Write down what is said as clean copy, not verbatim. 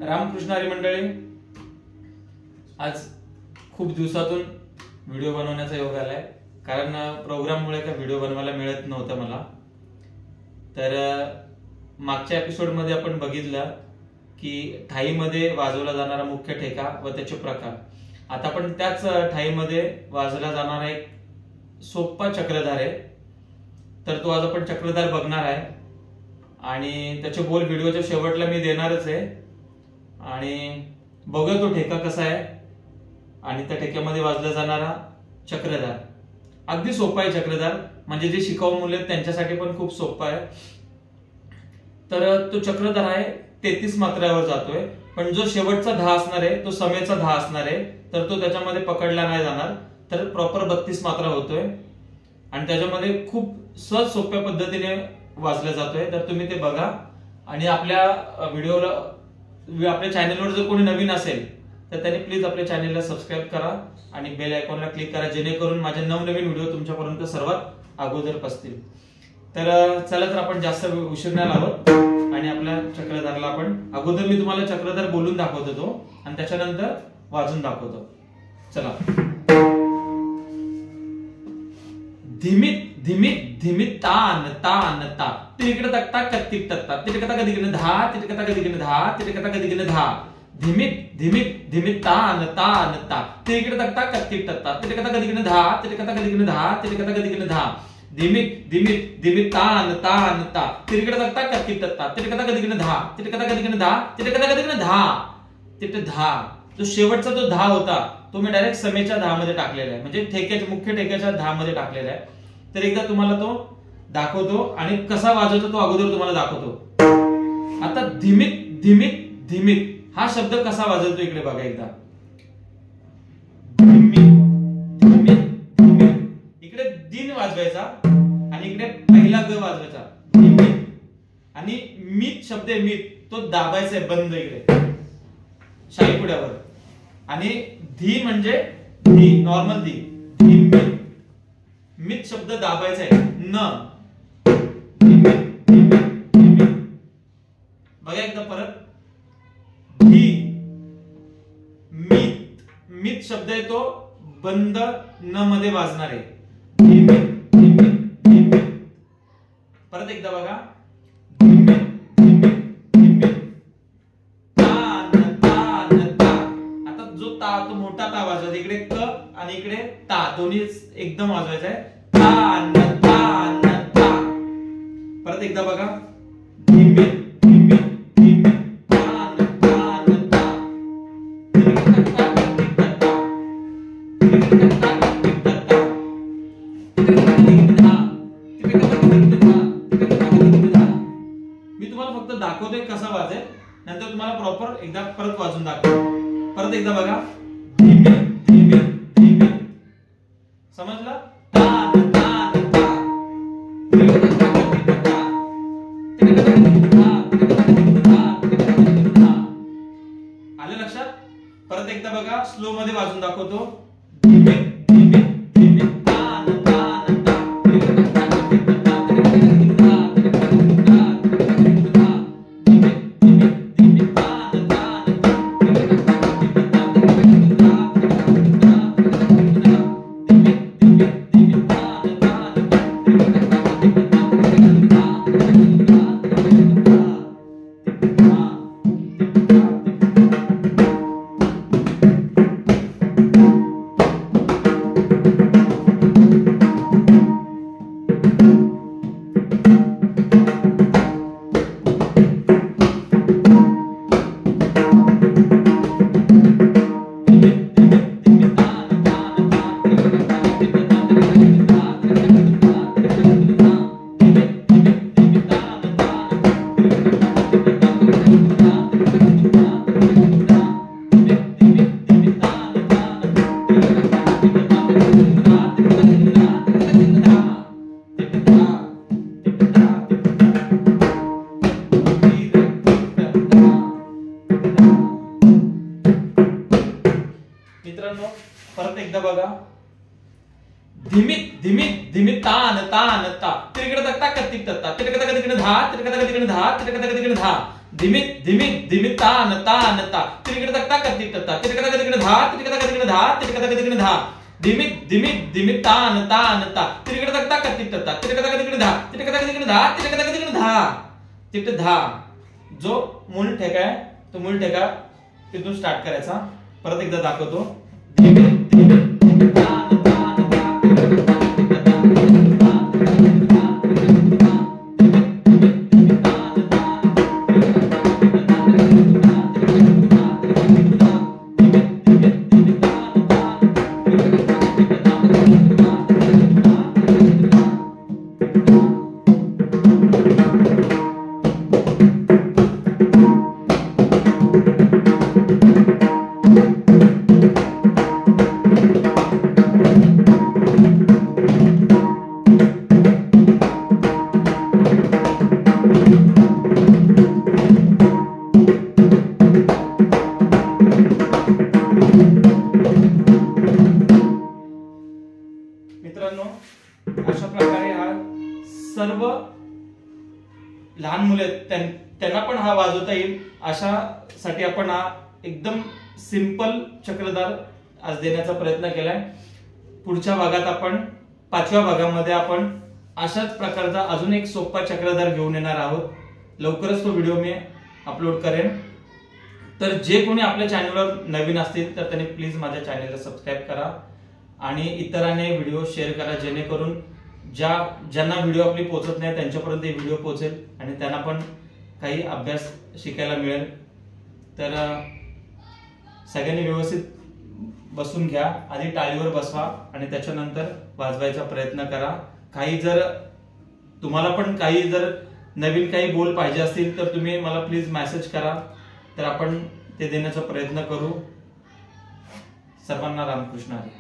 रामकृष्ण हरी मंडळी, आज खूप दिवसातून व्हिडिओ बनवण्याचा योग आलाय, कारण प्रोग्राममुळे काही व्हिडिओ बनवायला मिळत नव्हतं मला. तर मागच्या एपिसोडमध्ये आपण बघितलं की ठाईमध्ये वाजवला जाणारा मुख्य ठेका व त्याचे प्रकार. आता आपण त्याच ठाईमध्ये वाजवला जाणारा एक सोपा चक्रधार आहे, तर तो आज आपण चक्रधार बघणार आहे आणि त्याचे बोल व्हिडिओच्या शेवटला मी देणारच आहे. आणि बघूया तो ठेका कसा आहे आणि त्या ठेक्यामध्ये वाजला जाणारा चक्रधार. अगदी सोपा आहे चक्रधार, म्हणजे जे शिकाऊ मुले आहेत त्यांच्यासाठी पण खूप सोपा आहे. तर तो चक्रधार आहे 33 मात्रावर जातोय, पण जो शेवटचा धा असणार आहे तो समेचा धा असणार आहे, तर तो त्याच्यामध्ये पकडला नाही जाणार, तर प्रॉपर 32 मात्रा होतोय आणि त्याच्यामध्ये खूप सहज सोप्या पद्धतीने वाजला जातोय. तर तुम्ही ते बघा आणि आपल्या व्हिडिओला, आपल्या चॅनलवर जर कोणी नवीन असेल तर त्यांनी प्लीज आपल्या चॅनलला सबस्क्राईब करा आणि बेल आयकॉनला क्लिक करा, जेणेकरून माझे नवनवीन व्हिडिओ तुमच्यापर्यंत सर्वात अगोदर पोहोचतील. तर चला, तर आपण जास्त उशीर नाही लावत आणि आपल्या चक्रधारला आपण अगोदर मी तुम्हाला चक्रधार बोलून दाखवतो तो आणि त्याच्यानंतर वाजून दाखवतो. चला. धिमीत धिमीत धिमीत तान तान ता तिकडे तक्ता कत्तिक तत्ता तिकडे कधी गिन धा तिकडे कधी गिन धा तिकडे कधी गिन धा धिमीत धिमीत धिमीत तान तान ता तिकडे तक्ता कत्तिक तत्ता तिकडे कधी गिन धा तिकडे कधी गिन धा तिकडे कधी गिन धा धिमीत धिमीत धिमीत तान तान ता तिकडे तक्ता कत्तिक तत्ता तिकडे कधी गिन धा तिकडे कधी गिन धा तिकडे कधी गिन धा तिकडे धा. तो शेवटचा जो धा होता तो मी डायरेक्ट समेच्या धा मध्ये टाकलेला आहे, म्हणजे ठेक्याच्या मुख्य ठेक्याच्या धा मध्ये टाकलेला आहे. तर एकदा तुम्हाला तो दाखवतो आणि कसा वाजवतो तो अगोदर तुम्हाला दाखवतो. आता धिमीत धिमीत धिमीत हा शब्द कसा वाजवतो इकडे बघा एकदा. धिमीत धिमीत धिमीत इकडे दिन वाजवायचा आणि इकडे पहिला ग वाजवायचा. धिमीत आणि मीत शब्द आहे, मीत तो दाबायचा आहे बंद इकडे शाईपुड्यावर. आणि धी म्हणजे धी, नॉर्मल धी. धिमीत मित शब्द दाबायचा आहे न. धिमीत धिमीत धिमीत. बघा एकदा परत. धी मित, मित शब्द आहे तो बंद न मध्ये वाजणार आहे. धिमीत धिमीत धिमीत. परत एकदा बघा. धिमीत धिमीत धिमीत. तान तान ता. आता जो ता तो मोठा ता वाजवायचा, इकडे क आणि इकडे ता दोन्ही एकदम वाजवायचं आहे. तान तान ता. परत एकदा बघा. धिमीत धिमीत धिमीत. तान तान ता. मी तुम्हाला फक्त दाखवतोय कसा वाजेल, नंतर तुम्हाला प्रॉपर एकदा परत वाजून दाखवतो. परत एकदा बघा. धिमीत धिमीत धिमीत. समजलं? तान तान ता. आलं लक्षात? परत एकदा बघा, स्लो मध्ये वाजून दाखवतो. धिमीत धिमीत धिमीत. तान तान ता. मित्रांनो परत एकदा बघा. धीमीत धीमीत धिमित तान तान ता तिरकड तक्ता कत्तिक तत्ता तिरकड तक तिकडे धा तिरकड तक तिकडे धा तिरकड तक तिकडे धा धिमित धिमित धिमित तान तान ता तिरकड तक्ता कत्तिक तत्ता तिरकड तक तिकडे धा तिरकड तक तिकडे धा तिरकड तक तिकडे धा धिमित धिमित धिमित तान तान ता तिरकड तक्ता कत्तिक तत्ता तिरकड तक तिकडे धा तिरकड तक तिकडे धा तिरकड तक तिकडे धा तिकडे धा जो मूळ ठेका आहे तो मूळ ठेका तिथून स्टार्ट करायचा. परत एकदा दाखवतो. मित्रांनो, अशा प्रकारे हा सर्व लहान मुले त्यांना पण हा वाजवता येईल अशासाठी आपण हा एकदम सिंपल चक्रधार आज देण्याचा प्रयत्न केलाय. पुढच्या भागात आपण 5व्या भागामध्ये आपण अशाच प्रकारचा अजून एक सोपा चक्रधार घेऊन येणार आहोत. लवकरच तो व्हिडिओ मी अपलोड करेन. तर जे कोणी आपल्या चॅनलवर नवीन असतील तर त्यांनी प्लीज माझ्या चॅनलला सबस्क्राईब करा आणि इतरांनी व्हिडिओ शेअर करा, जेणेकरून ज्यांना व्हिडिओ आपली पोहोचत नाही त्यांच्यापर्यंत हे व्हिडिओ पोहोचेल आणि त्यांना पण काही अभ्यास शिकायला मिळेल. तर सगळ्यांनी व्यवस्थित बसून घ्या. आधी टाळीवर बसवा आणि त्याच्यानंतर वाजवायचा प्रयत्न करा. काही जर तुम्हाला पण काही जर नवीन काही बोल पाहिजे असतील तर तुम्ही मला प्लीज मेसेज करा, तर आपण ते देण्याचा प्रयत्न करू. सर्वांना रामकृष्ण हरी.